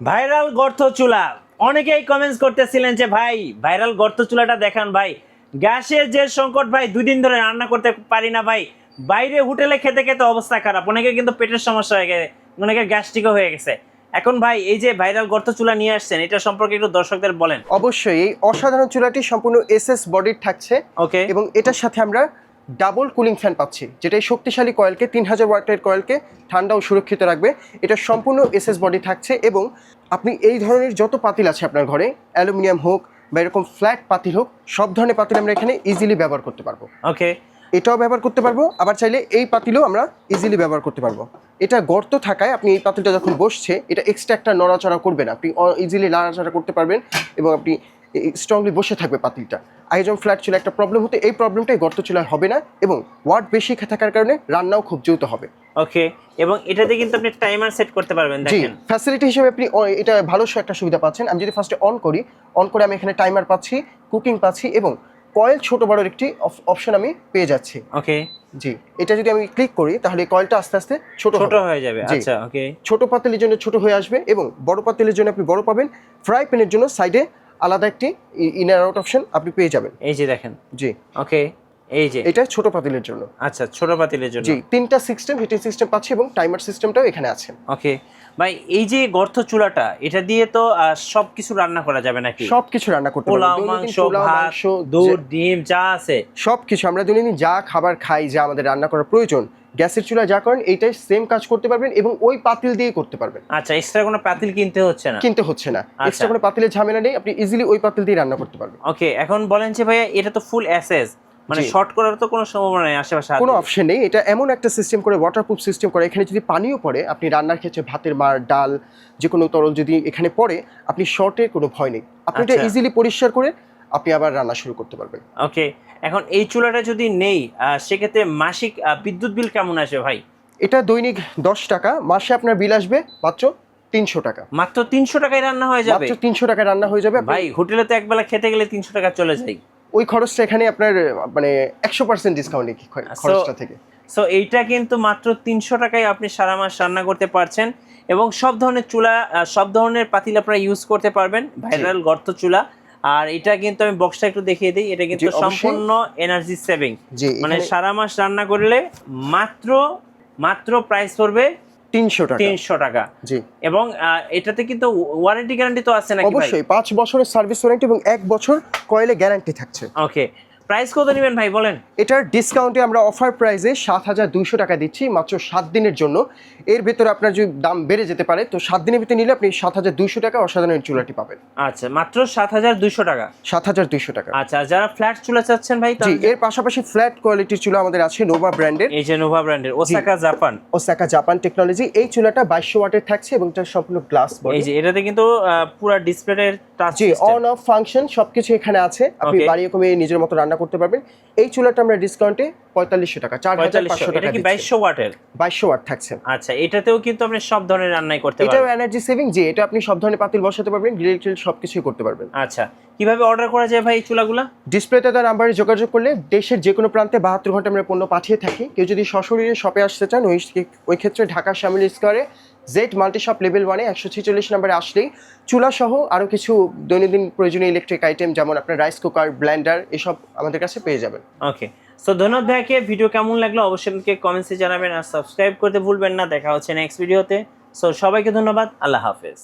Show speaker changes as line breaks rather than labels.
Viral গর্ত চুলা অনেকেই কমেন্টস করতেছিলেন যে ভাই ভাইরাল গর্ত চুলাটা দেখান ভাই। গ্যাসের যে সংকট ভাই, 2 দিন ধরে রান্না করতে পারি না ভাই। বাইরে হোটেলে খেতে খেতে অবস্থা খারাপ, অনেকের কিন্তু পেটের সমস্যা হয়ে গেছে, অনেকের গ্যাস্ট্রিকও হয়ে গেছে। এখন ভাই এই যে ভাইরাল গর্ত চুলা নিয়ে আসছেন, এটা সম্পর্কে একটু দর্শকদের বলেন।
অবশ্যই এই অসাধারণ চুলাটি সম্পূর্ণ এসএস বডির থাকছে।
ওকে,
এবং এটার সাথে আমরা ডাবল কুলিং ফ্যান পাচ্ছি, যেটা এই শক্তিশালী কয়েলকে 3000 ওয়াটের কয়েলকে ঠান্ডা ও সুরক্ষিত রাখবে। এটা সম্পূর্ণ এসএস বডি থাকছে এবং আপনি এই ধরনের যত পাতিল আছে আপনার ঘরে, অ্যালুমিনিয়াম হোক বা এরকম ফ্ল্যাট পাতিল হোক, সব ধরনের পাতিল আমরা এখানে ইজিলি ব্যবহার করতে পারবো।
ওকে,
এটাও ব্যবহার করতে পারবো, আবার চাইলে এই পাতিলও আমরা ইজিলি ব্যবহার করতে পারবো। এটা গর্ত থাকায় আপনি এই পাতিলটা যখন বসছে, এটা এক্সট্রা একটা নড়াচড়া করবে না, আপনি ইজিলি নাড়াচড়া করতে পারবেন এবং আপনি স্ট্রংলি বসে থাকবে পাতিলটা। আগে যেমন ফ্ল্যাট চুলা একটা প্রবলেম হতো, এই প্রবলেমটাই গর্ত চুলায় হবে না এবং ওয়াট বেশি থাকার কারণে রান্নাও খুব দ্রুত হবে।
ওকে, এবং এটাতে কিন্তু আপনি টাইমার সেট করতে পারবেন।
জি,
দেখেন
ফ্যাসিলিটি হিসেবে আপনি এটা ভালো একটা সুবিধা পাচ্ছেন। আমি যদি ফার্স্টে অন করে আমি এখানে টাইমার পাচ্ছি, কুকিং পাচ্ছি এবং কয়েল ছোট বড়র একটি অপশন আমি পেয়ে যাচ্ছি।
ওকে,
জি, এটা যদি আমি ক্লিক করি তাহলে কয়েলটা আস্তে আস্তে ছোট
হয়ে যাবে। আচ্ছা, ওকে,
ছোট পাতিলের জন্য ছোট হয়ে আসবে এবং বড় পাতিলের জন্য আপনি বড় পাবেন। ফ্রাই প্যানের জন্য সাইডে আলাদা একটি ইনার আউট অপশন আপনি পেয়ে যাবেন।
এই যে দেখেন।
জি,
ওকে, এই যে
এটা ছোট পাতিলের জন্য।
আচ্ছা, ছোট পাতিলের জন্য।
জি, 3টা সিস্টেম, হিটিং সিস্টেম পাচ্ছি এবং টাইমার সিস্টেমটাও এখানে আছে।
ওকে ভাই, এই যে গর্ত চুলাটা, এটা দিয়ে তো সবকিছু রান্না করা যাবে নাকি?
সবকিছু রান্না করতে
পোলাও,
পারবেন,
মাংস, ভাত, দুধ, ডিম যা আছে
সবকিছু। আমরা দৈনন্দিন যা খাবার খাই, যা আমাদের রান্না করার প্রয়োজন, গ্যাসের চুলা যা করেন এইটাই সেম কাজ করতে পারবেন এবং ওই পাতিল দিয়ে করতে পারবেন।
আচ্ছা, এক্সট্রা কোনো পাতিল কিনতে হচ্ছে না?
এক্সট্রা কোনো পাতিলের ঝামেলা নেই, আপনি ইজিলি ওই পাতিল দিয়ে রান্না করতে পারবেন।
ওকে, এখন বলেন যে ভাইয়া এটা তো ফুল এসএস, মানে শর্ট করার তো কোনো সম্ভাবনা নেই আশেপাশে?
কোনো অপশন নেই, এটা এমন একটা সিস্টেম করে, ওয়াটারপ্রুফ সিস্টেম করে, এখানে যদি পানিও পড়ে, আপনি রান্নার ক্ষেত্রে ভাতের মার, ডাল, যে কোনো তরল যদি এখানে পড়ে, আপনি শর্টের কোনো ভয় নেই। আপনি এটা ইজিলি পরিষ্কার করে আপনি আবার রান্না শুরু করতে পারবেন।
ওকে, এখন এই চুলাটা যদি নেই, সেক্ষেত্রে মাসিক বিদ্যুৎ বিল কেমন আসবে ভাই?
এটা দৈনিক 10 টাকা, মাসে আপনার বিল আসবে মাত্র 300 টাকা।
মাত্র 300 টাকায় রান্না হয়ে যাবে?
মাত্র 300 টাকায় রান্না হয়ে যাবে।
ভাই হোটেলে তো একবেলা খেতে গেলে 300 টাকা চলে যায়।
ওই খরচটা এখানে আপনার মানে 100% ডিসকাউন্ট এই খরচটা থেকে।
সো এইটা কিন্তু মাত্র 300 টাকায় আপনি সারা মাস রান্না করতে পারছেন এবং সব ধরনের চুলা, সব ধরনের পাতিল আপনারা ইউজ করতে পারবেন। ভাইরাল গর্ত চুলা। আর এটা কিন্তু আমি বক্সটা একটু দেখিয়ে দিই, এটা কিন্তু সম্পূর্ণ এনার্জি সেভিং, মানে সারা মাস রান্না করলে মাত্র প্রাইস পড়বে 300 টাকা।
জি,
এবং এটাতে কিন্তু ওয়ারেন্টি গ্যারান্টি তো আছে নাকি?
অবশ্যই 5 বছরের সার্ভিস ওয়ারেন্টি এবং 1 বছর কয়েলে গ্যারান্টি থাকছে।
ওকে, প্রাইস কত নেবেন ভাই বলেন?
এটার ডিসকাউন্টে আমরা অফার প্রাইসে 7200 টাকা দিচ্ছি মাত্র 7 দিনের জন্য। এর ভেতরে আপনার যদি দাম বেড়ে যেতে পারে, তো 7 দিনের ভিতরে নিলে আপনি 7200 টাকা অসাধারণ চুলাটি পাবেন।
আচ্ছা, মাত্র 7200 টাকা।
7200 টাকা।
আচ্ছা, যারা ফ্ল্যাট চুলা চাচ্ছেন ভাই,
জি, এর পাশাপাশি ফ্ল্যাট কোয়ালিটির চুলা আমাদের আছে নোভা ব্র্যান্ডের।
এই যে নোভা ব্র্যান্ডের ওসাকা জাপান
টেকনোলজি। এই চুলাটা 2200 ওয়াটের থাকছে এবং এটা সম্পূর্ণ গ্লাস বডি।
এই যে এটাতে কিন্তু পুরো ডিসপ্লের touch system,
on of function সবকিছু এখানে আছে। আপনি বাড়িয়ে কমিয়ে নিজের মতো রান্না করতে পারবেন। এই চুলাটা আমরা ডিসকাউন্টে 4500 টাকা, 4500 টাকা।
এটা কি 2200 ওয়াটের?
2200 ওয়াট থাকছে।
আচ্ছা, এটাতেও কিন্তু আপনি সব ধরনের রান্নাই করতে পারবেন।
এটাও এনার্জি সেভিং। জি, এটা আপনি সব ধরনের পাতিল বসাতে পারবেন, গ্রিল টিল সবকিছুই করতে পারবেন।
আচ্ছা, কিভাবে অর্ডার করা যায় ভাই এই চুলাগুলো?
ডিসপ্লেতে তার নাম্বারে যোগাযোগ করলে দেশের যে কোনো প্রান্তে 72 ঘন্টা আমরা পণ্য পাঠিয়ে থাকি। কেউ যদি সশরীরে শপে আসতে চান, ওই ক্ষেত্রে ঢাকা শ্যামলী স্কয়ারে জেড মাল্টি শপ লেভেল 1-এ 146 নম্বরে আসলেই চুলা সহ আরও কিছু দৈনন্দিন প্রয়োজনীয় ইলেকট্রিক আইটেম যেমন আপনার রাইস কুকার, ব্লেন্ডার এসব আমাদের কাছে পেয়ে যাবেন।
ওকে, সো ধন্যবাদ ভাইকে। ভিডিও কেমন লাগলো অবশ্যই আমাকে কমেন্টসে জানাবেন আর সাবস্ক্রাইব করতে ভুলবেন না। দেখা হচ্ছে নেক্সট ভিডিওতে। সো সবাইকে ধন্যবাদ, আল্লাহ হাফেজ।